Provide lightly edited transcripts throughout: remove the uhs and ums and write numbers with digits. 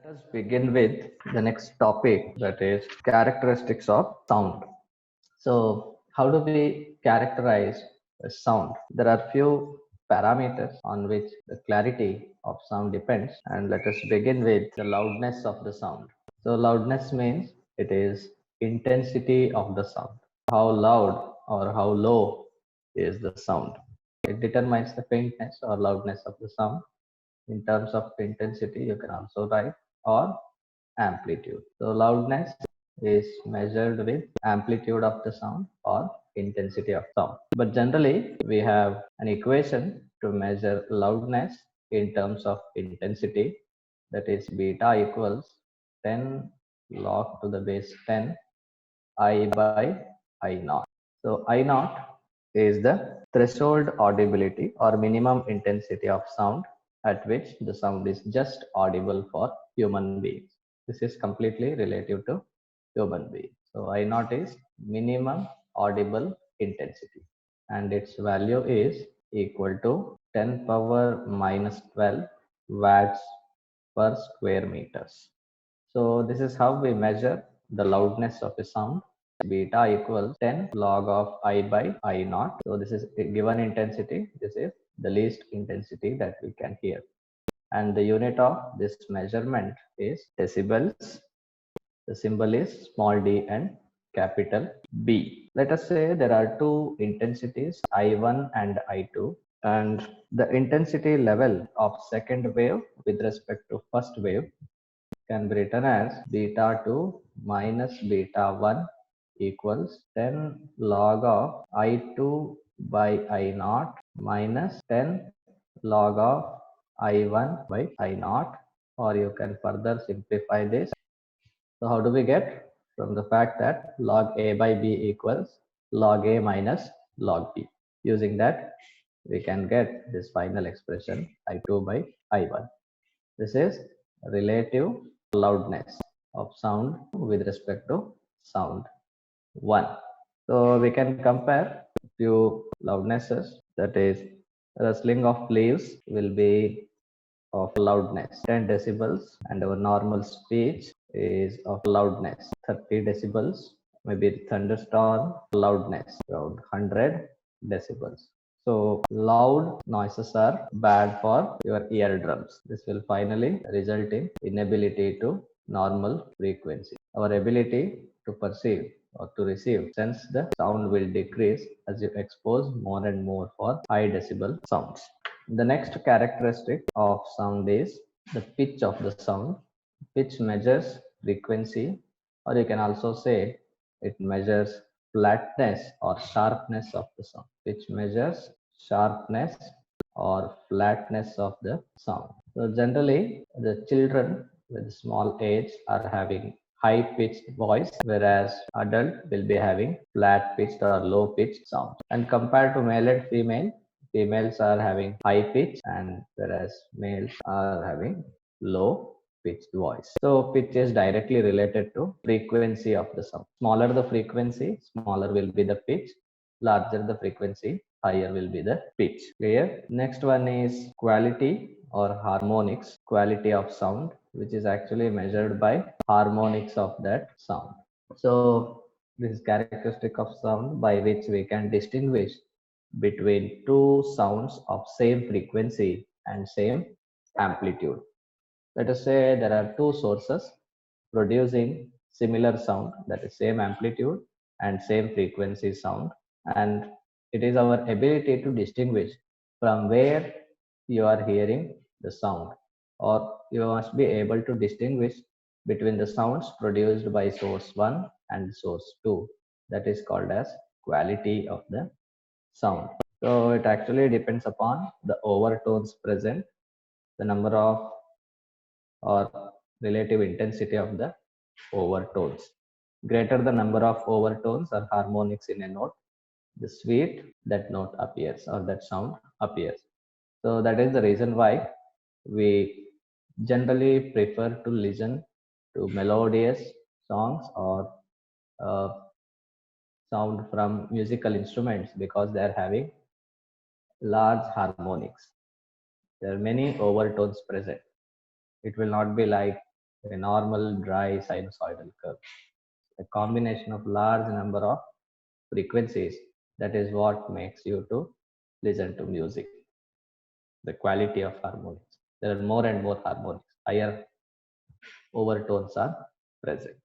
Let us begin with the next topic, that is characteristics of sound. So, how do we characterize a sound? There are few parameters on which the clarity of sound depends, and let us begin with the loudness of the sound. So, loudness means it is intensity of the sound. How loud or how low is the sound? It determines the faintness or loudness of the sound. In terms of intensity, you can also write or amplitude. So loudness is measured with amplitude of the sound or intensity of sound. But generally, we have an equation to measure loudness in terms of intensity, that is beta equals 10 log to the base 10 I by I naught. So I naught is the threshold audibility or minimum intensity of sound at which the sound is just audible for human beings. This is completely relative to human beings. So I naught is minimum audible intensity, and its value is equal to 10 power minus 12 watts per square meters. So this is how we measure the loudness of a sound. Beta equals 10 log of I by I naught. So this is a given intensity. This is the least intensity that we can hear. And the unit of this measurement is decibels. The symbol is small d and capital B. Let us say there are two intensities, I1 and I2, and the intensity level of second wave with respect to first wave can be written as beta 2 minus beta 1 equals 10 log of I2 by I naught minus 10 log of I1 by I naught, or you can further simplify this. So how do we get? From the fact that log A by B equals log A minus log B. Using that, we can get this final expression I2 by I1. This is relative loudness of sound with respect to sound 1. So we can compare few loudnesses, that is rustling of leaves will be of loudness 10 decibels, and our normal speech is of loudness 30 decibels. Maybe thunderstorm loudness around 100 decibels. So loud noises are bad for your eardrums. This will finally result in inability to normal frequency. Our ability to perceive or to receive sense the sound will decrease as you expose more and more for high decibel sounds. The next characteristic of sound is the pitch of the sound. Pitch measures frequency, or you can also say it measures flatness or sharpness of the sound. Pitch measures sharpness or flatness of the sound. So generally, the children with small age are having high pitched voice, whereas adult will be having flat pitched or low pitched sound. And compared to male and female, females are having high pitch, and whereas males are having low pitched voice. So pitch is directly related to frequency of the sound. Smaller the frequency, smaller will be the pitch. Larger the frequency, higher will be the pitch. Clear? Next one is quality or harmonics, quality of sound, which is actually measured by harmonics of that sound. So this is characteristic of sound by which we can distinguish between two sounds of same frequency and same amplitude. Let us say there are two sources producing similar sound, that is same amplitude and same frequency sound, and it is our ability to distinguish from where you are hearing the sound, or you must be able to distinguish between the sounds produced by source 1 and source 2. That is called as quality of the sound. So it actually depends upon the overtones present, the number of or relative intensity of the overtones. Greater the number of overtones or harmonics in a note, the sweet that note appears or that sound appears. So that is the reason why we generally prefer to listen to melodious songs or uh, sound from musical instruments, because they are having large harmonics. There are many overtones present. It will not be like a normal dry sinusoidal curve. A combination of large number of frequencies, that is what makes you to listen to music. The quality of harmonics. There are more and more harmonics. Higher overtones are present.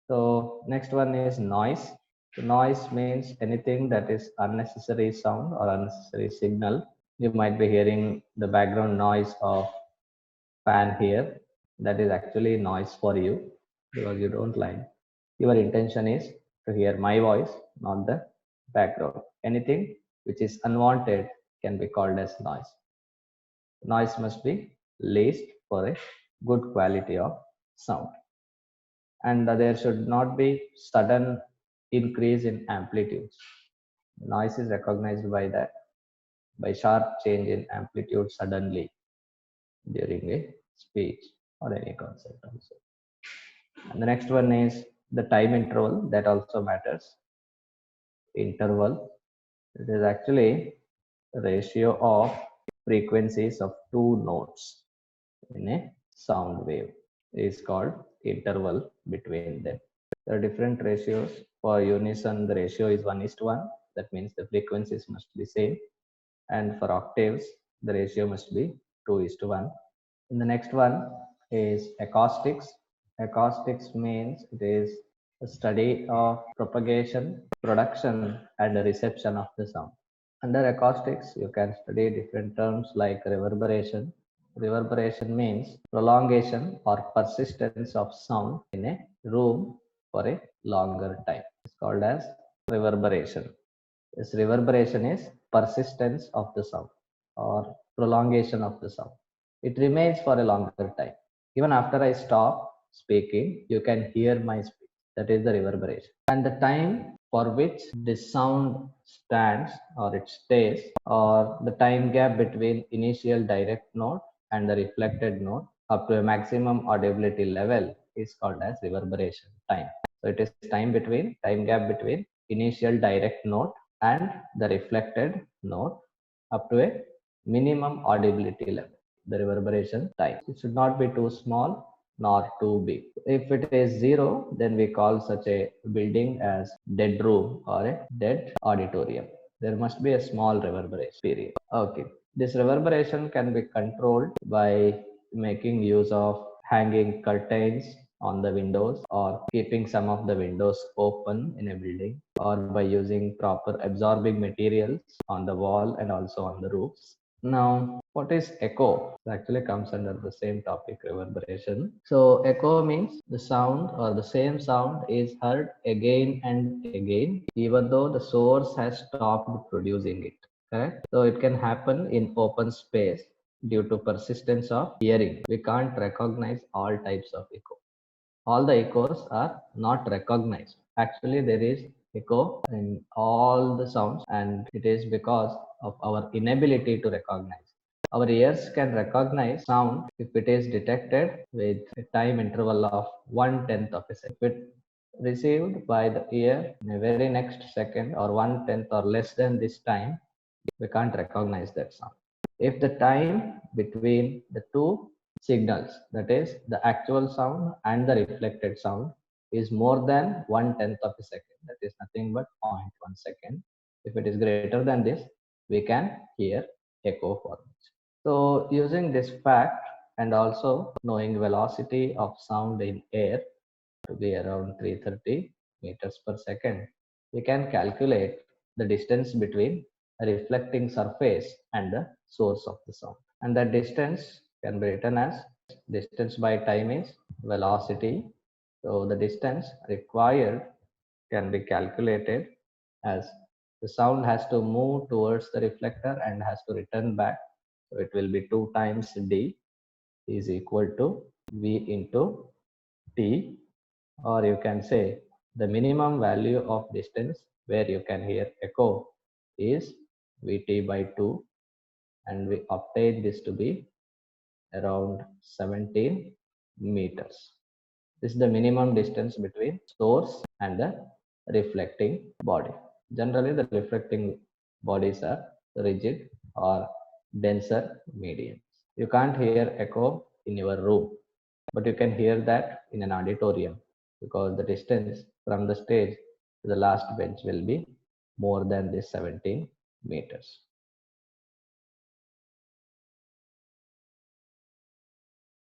So next one is noise. So noise means anything that is unnecessary sound or unnecessary signal. You might be hearing the background noise of fan here. That is actually noise for you because you don't like. Your intention is to hear my voice, not the background. Anything which is unwanted can be called as noise. Noise must be least for a good quality of sound. And there should not be sudden increase in amplitudes. Noise is recognized by that, by sharp change in amplitude suddenly during a speech or any concert also. And the next one is the time interval, that also matters. Interval, it is actually the ratio of frequencies of two notes in a sound wave is called interval between them. There are different ratios. For unison, the ratio is 1:1. That means the frequencies must be same. And for octaves, the ratio must be 2:1. And the next one is acoustics. Acoustics means it is a study of propagation, production, and reception of the sound. Under acoustics, you can study different terms like reverberation. Reverberation means prolongation or persistence of sound in a room for a longer time. It's called as reverberation. This reverberation is persistence of the sound or prolongation of the sound. It remains for a longer time. Even after I stop speaking, you can hear my speech. That is the reverberation. And the time for which this sound stands or it stays, or the time gap between initial direct note and the reflected note up to a maximum audibility level is called as reverberation time. So it is time gap between initial direct note and the reflected note up to a minimum audibility level, the reverberation time. It should not be too small nor too big. If it is zero, then we call such a building as dead room or a dead auditorium. There must be a small reverberation period. Okay. This reverberation can be controlled by making use of hanging curtains on the windows or keeping some of the windows open in a building, or by using proper absorbing materials on the wall and also on the roofs. Now, what is echo? It actually comes under the same topic, reverberation. So echo means the sound or the same sound is heard again and again even though the source has stopped producing it. Correct? So it can happen in open space due to persistence of hearing. We can't recognize all types of echo. All the echoes are not recognized. Actually, there is echo in all the sounds, and it is because of our inability to recognize. Our ears can recognize sound if it is detected with a time interval of 1/10 of a second. If it received by the ear in a very next second or 1/10 or less than this time, we can't recognize that sound. If the time between the two signals, that is the actual sound and the reflected sound, is more than 1/10 of a second, that is nothing but 0.1 second. If it is greater than this, we can hear echo formation. So using this fact and also knowing velocity of sound in air to be around 330 meters per second, we can calculate the distance between a reflecting surface and the source of the sound. And that distance can be written as distance by time is velocity. So the distance required can be calculated as the sound has to move towards the reflector and has to return back. So it will be 2 times d is equal to v into t, or you can say the minimum value of distance where you can hear echo is Vt by 2, and we obtain this to be around 17 meters. This is the minimum distance between source and the reflecting body. Generally, the reflecting bodies are rigid or denser mediums. You can't hear echo in your room. but you can hear that in an auditorium because the distance from the stage to the last bench will be more than this 17 meters.